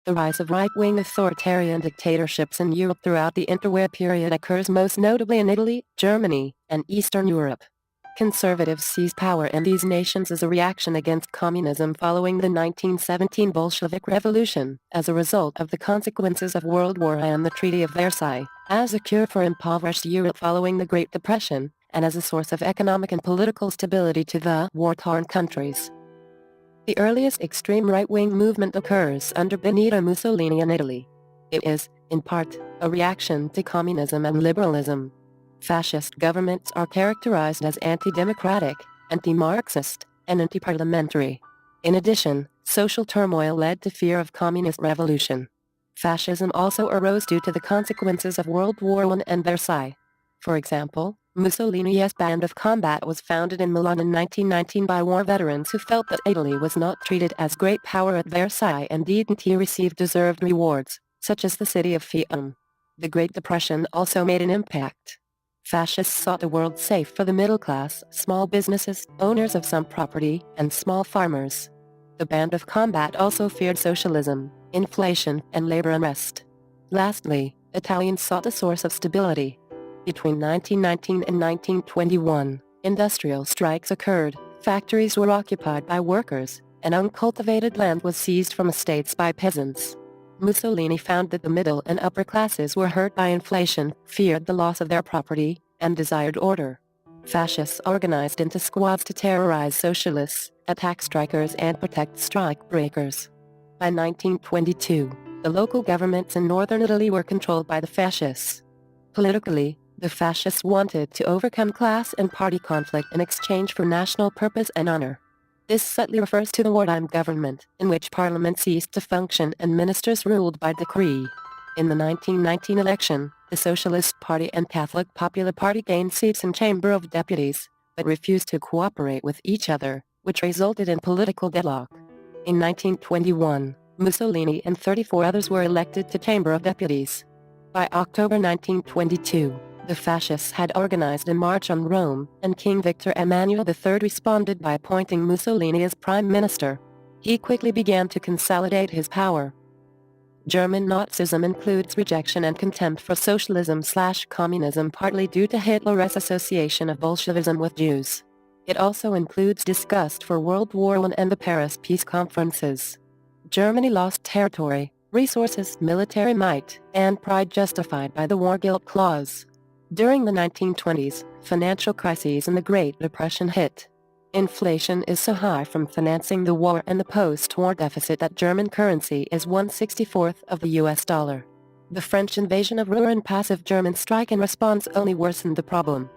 The rise of right-wing authoritarian dictatorships in Europe throughout the interwar period occurs most notably in Italy, Germany, and Eastern Europe. Conservatives seized power in these nations as a reaction against communism following the 1917 Bolshevik Revolution, as a result of the consequences of World War I and the Treaty of Versailles, as a cure for impoverished Europe following the Great Depression, and as a source of economic and political stability to the war-torn countries. The earliest extreme right-wing movement occurs under Benito Mussolini in Italy. It is, in part, a reaction to communism and liberalism. Fascist governments are characterized as anti-democratic, anti-Marxist, and anti-parliamentary. In addition, social turmoil led to fear of communist revolution. Fascism also arose due to the consequences of World War I and Versailles. For example, Mussolini's Band of Combat was founded in Milan in 1919 by war veterans who felt that Italy was not treated as great power at Versailles and didn't receive deserved rewards, such as the city of Fiume. The Great Depression also made an impact. Fascists sought a world safe for the middle class, small businesses, owners of some property, and small farmers. The Band of Combat also feared socialism, inflation, and labor unrest. Lastly, Italians sought a source of stability. Between 1919 and 1921, industrial strikes occurred, factories were occupied by workers, and uncultivated land was seized from estates by peasants. Mussolini found that the middle and upper classes were hurt by inflation, feared the loss of their property, and desired order. Fascists organized into squads to terrorize socialists, attack strikers and protect strike breakers. By 1922, the local governments in northern Italy were controlled by the fascists. Politically, the fascists wanted to overcome class and party conflict in exchange for national purpose and honor. This subtly refers to the wartime government, in which parliament ceased to function and ministers ruled by decree. In the 1919 election, the Socialist Party and Catholic Popular Party gained seats in Chamber of Deputies, but refused to cooperate with each other, which resulted in political deadlock. In 1921, Mussolini and 34 others were elected to Chamber of Deputies. By October 1922, the fascists had organized a march on Rome, and King Victor Emmanuel III responded by appointing Mussolini as prime minister. He quickly began to consolidate his power. German Nazism includes rejection and contempt for socialism/communism, partly due to Hitler's association of Bolshevism with Jews. It also includes disgust for World War I and the Paris peace conferences. Germany lost territory, resources, military might, and pride justified by the war guilt clause. During the 1920s, financial crises and the Great Depression hit. Inflation is so high from financing the war and the post-war deficit that German currency is 1/64 of the US dollar. The French invasion of Ruhr and passive German strike in response only worsened the problem.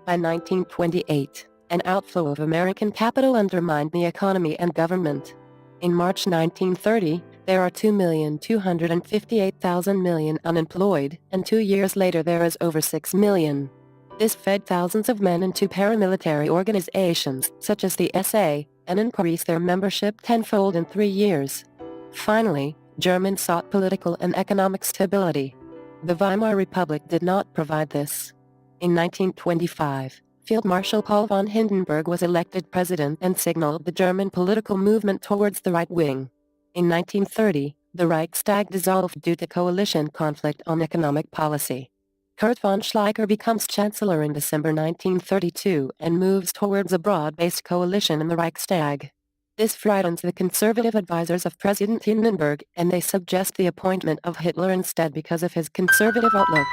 By 1928, an outflow of American capital undermined the economy and government. In March 1930, there are 2,258,000 unemployed, and 2 years later there is over 6 million. This fed thousands of men into paramilitary organizations, such as the SA, and increased their membership tenfold in 3 years. Finally, Germans sought political and economic stability. The Weimar Republic did not provide this. In 1925, Field Marshal Paul von Hindenburg was elected president and signaled the German political movement towards the right wing. In 1930, the Reichstag dissolved due to coalition conflict on economic policy. Kurt von Schleicher becomes chancellor in December 1932 and moves towards a broad-based coalition in the Reichstag. This frightens the conservative advisors of President Hindenburg, and they suggest the appointment of Hitler instead because of his conservative outlook.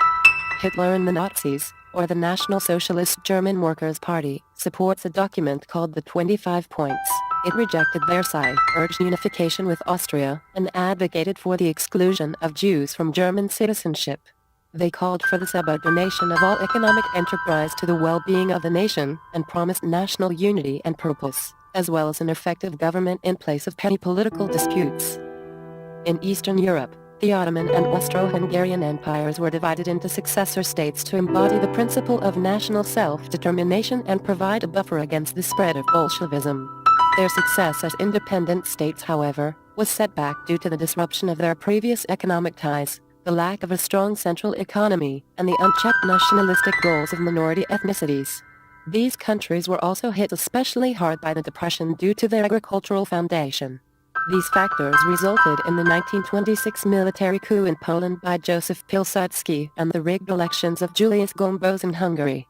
Hitler and the Nazis, or the National Socialist German Workers' Party, supports a document called the 25 Points. It rejected Versailles, urged unification with Austria, and advocated for the exclusion of Jews from German citizenship. They called for the subordination of all economic enterprise to the well-being of the nation, and promised national unity and purpose, as well as an effective government in place of petty political disputes. In Eastern Europe, the Ottoman and Austro-Hungarian empires were divided into successor states to embody the principle of national self-determination and provide a buffer against the spread of Bolshevism. Their success as independent states, however, was set back due to the disruption of their previous economic ties, the lack of a strong central economy, and the unchecked nationalistic goals of minority ethnicities. These countries were also hit especially hard by the Depression due to their agricultural foundation. These factors resulted in the 1926 military coup in Poland by Joseph Pilsudski and the rigged elections of Julius Gombos in Hungary.